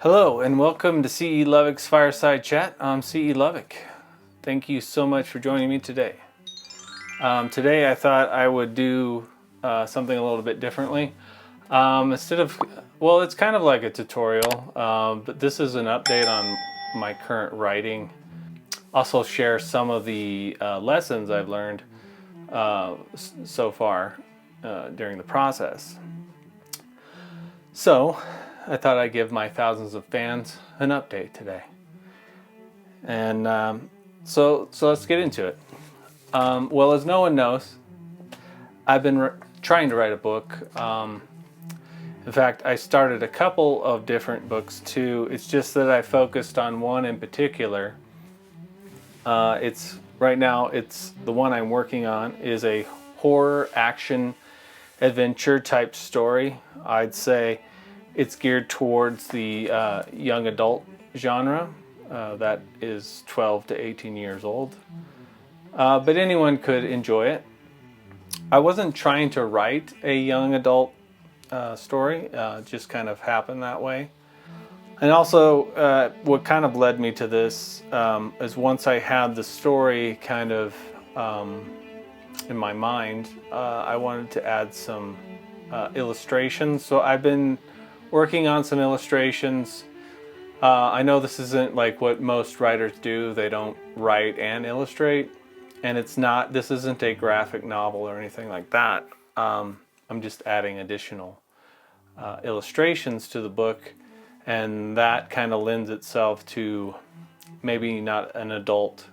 Hello and welcome to C.E. Lovick's Fireside Chat. I'm C.E. Lovick. Thank you so much for joining me today. Today I thought I would do something a little bit differently. It's kind of like a tutorial, but this is an update on my current writing. Also share some of the lessons I've learned so far during the process. So, I thought I'd give my thousands of fans an update today. And so let's get into it. As no one knows, I've been trying to write a book. In fact, I started a couple of different books too. It's just that I focused on one in particular. Right now, it's the one I'm working on is a horror action adventure type story. I'd say it's geared towards the young adult genre, that is 12 to 18 years old. But anyone could enjoy it. I wasn't trying to write a young adult story, it just kind of happened that way. And also, what kind of led me to this is once I had the story kind of in my mind, I wanted to add some illustrations. So I've been working on some illustrations. I know this isn't like what most writers do. They don't write and illustrate, and this isn't a graphic novel or anything like that. I'm just adding additional illustrations to the book, and that kind of lends itself to maybe not an adult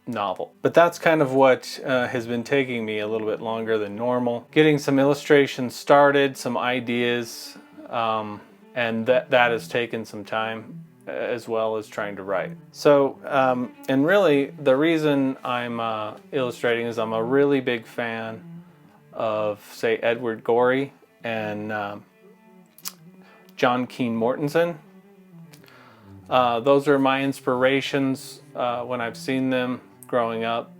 novel. But that's kind of what has been taking me a little bit longer than normal. Getting some illustrations started, some ideas, and that has taken some time, as well as trying to write. So, and really the reason I'm illustrating is I'm a really big fan of, say, Edward Gorey and John Keane Mortensen. Those are my inspirations when I've seen them growing up.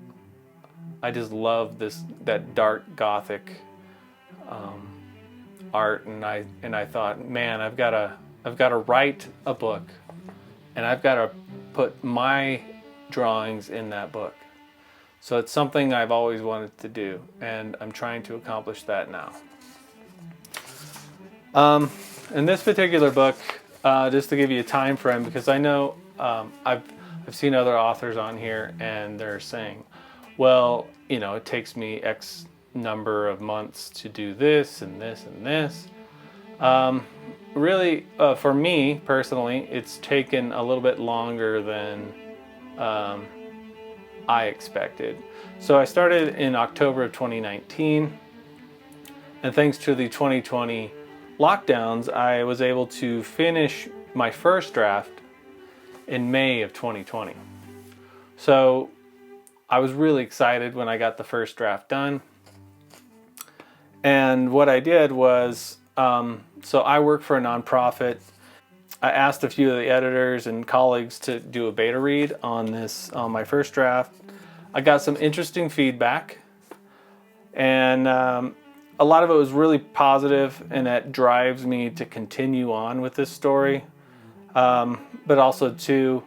I just love that dark Gothic art, and I thought, man, I've got to write a book, and I've got to put my drawings in that book. So it's something I've always wanted to do, and I'm trying to accomplish that now. In this particular book, just to give you a time frame, because I know I've seen other authors on here and they're saying, well, it takes me X number of months to do this and this and this. Really, for me personally, it's taken a little bit longer than I expected. So I started in October of 2019, and thanks to the 2020 lockdowns, I was able to finish my first draft in May of 2020. So I was really excited when I got the first draft done. And what I did was, so I work for a nonprofit. I asked a few of the editors and colleagues to do a beta read on my first draft. I got some interesting feedback, and a lot of it was really positive, and that drives me to continue on with this story. But also too,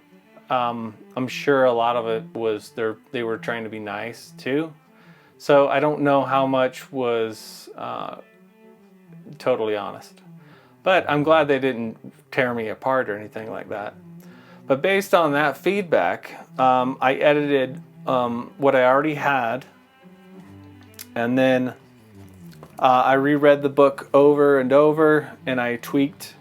I'm sure a lot of it was they were trying to be nice too. So I don't know how much was totally honest. But I'm glad they didn't tear me apart or anything like that. But based on that feedback, I edited what I already had, and then I reread the book over and over, and I tweaked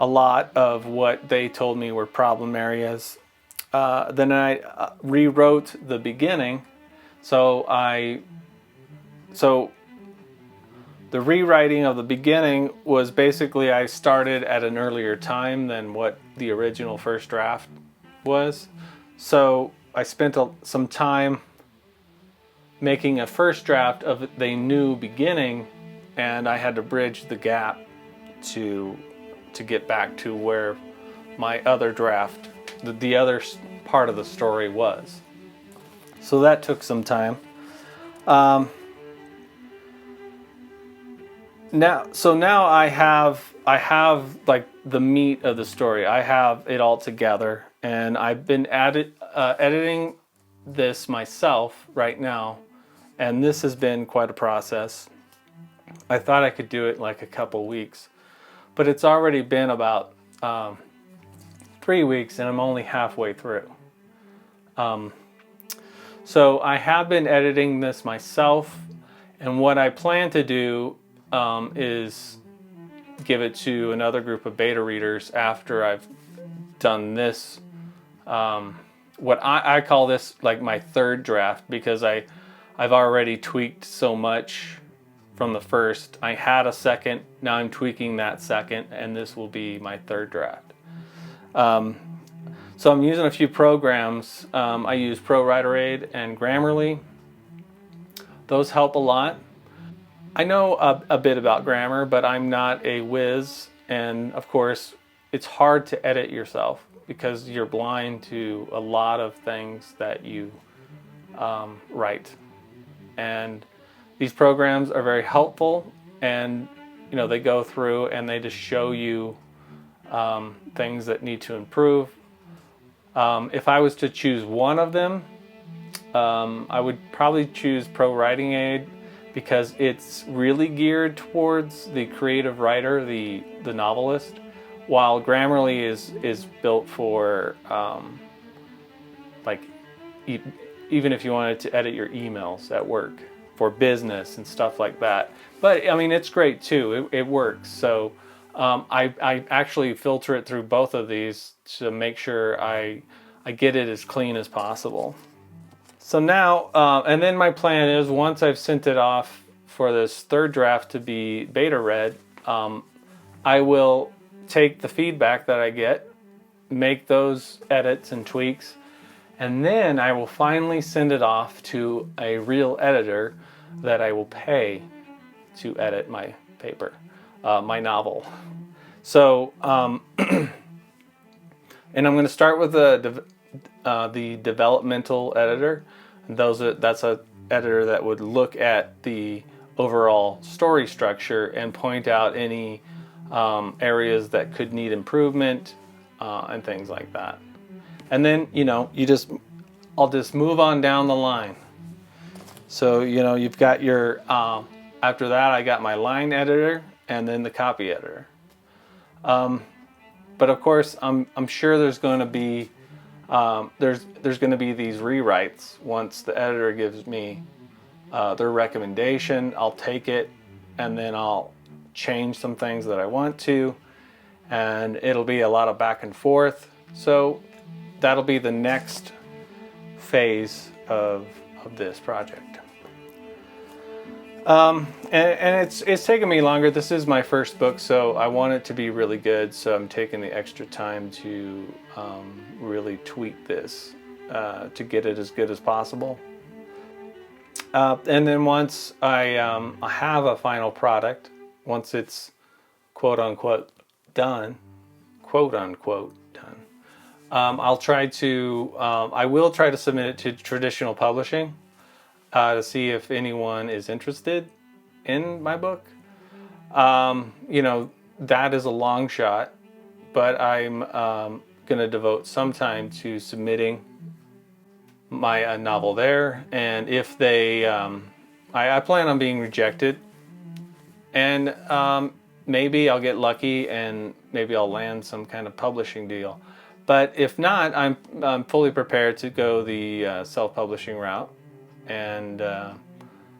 a lot of what they told me were problem areas. Then I rewrote the beginning. So the rewriting of the beginning was basically I started at an earlier time than what the original first draft was. So I spent some time making a first draft of the new beginning, and I had to bridge the gap to get back to where my other draft, the other part of the story was. So that took some time. now I have like the meat of the story. I have it all together, and I've been editing this myself right now, and this has been quite a process. I thought I could do it in like a couple weeks, but it's already been about 3 weeks, and I'm only halfway through. So I have been editing this myself, and what I plan to do is give it to another group of beta readers after I've done this. What I call this like my third draft, because I've already tweaked so much from the first. I had a second, now I'm tweaking that second, and this will be my third draft. So I'm using a few programs. I use ProWriter and Grammarly. Those help a lot. I know a bit about grammar, but I'm not a whiz, and of course it's hard to edit yourself because you're blind to a lot of things that you write. And these programs are very helpful, and they go through and they just show you things that need to improve. If I was to choose one of them, I would probably choose ProWriting, because it's really geared towards the creative writer, the novelist, while Grammarly is built for like even if you wanted to edit your emails at work for business and stuff like that. But I mean, it's great too. It works. So I actually filter it through both of these to make sure I get it as clean as possible. So now, and then my plan is, once I've sent it off for this third draft to be beta read, I will take the feedback that I get, make those edits and tweaks, and then I will finally send it off to a real editor that I will pay to edit my paper, my novel. So, and I'm going to start with the developmental editor. That's a editor that would look at the overall story structure and point out any areas that could need improvement and things like that. And then I'll just move on down the line. So you've got your after that I got my line editor and then the copy editor. But of course I'm sure there's going to be there's going to be these rewrites once the editor gives me their recommendation. I'll take it and then I'll change some things that I want to, and it'll be a lot of back and forth. So that'll be the next phase of this project. And it's taken me longer. This is my first book, so I want it to be really good. So I'm taking the extra time to really tweak this to get it as good as possible. And then once I have a final product, once it's quote unquote done, I'll try to I will try to submit it to traditional publishing to see if anyone is interested in my book. That is a long shot, but I'm going to devote some time to submitting my novel there. And if they, I plan on being rejected, and maybe I'll get lucky and maybe I'll land some kind of publishing deal. But if not, I'm fully prepared to go the self-publishing route. And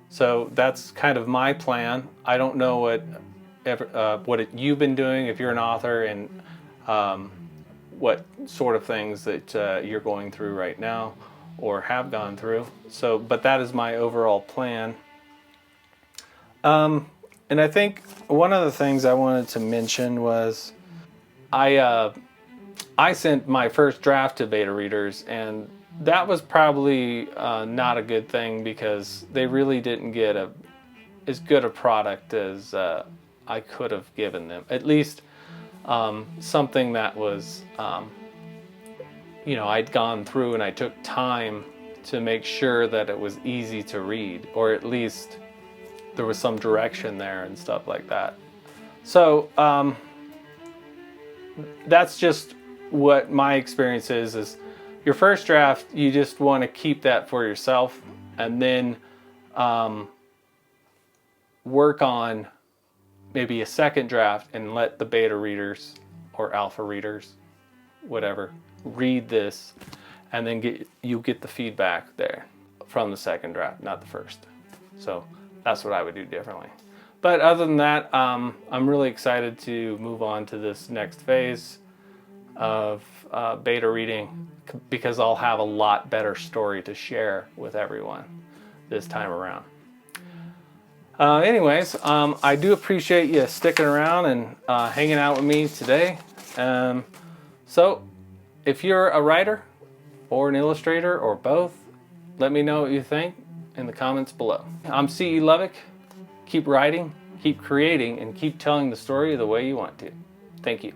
so that's kind of my plan. I don't know what you've been doing, if you're an author, and what sort of things that you're going through right now or have gone through. So, but that is my overall plan. And I think one of the things I wanted to mention was I sent my first draft to beta readers, and that was probably not a good thing, because they really didn't get as good a product as I could have given them. At least something that was, I'd gone through and I took time to make sure that it was easy to read, or at least there was some direction there and stuff like that. So that's just what my experience is your first draft, you just want to keep that for yourself, and then work on maybe a second draft and let the beta readers or alpha readers, whatever, read this, and then you get the feedback there from the second draft, not the first. So that's what I would do differently. But other than that, I'm really excited to move on to this next phase of beta reading, because I'll have a lot better story to share with everyone this time around. Anyways, I do appreciate you sticking around and hanging out with me today. So if you're a writer or an illustrator or both, let me know what you think in the comments below. I'm C.E. Lovick. Keep writing, keep creating, and keep telling the story the way you want to. Thank you.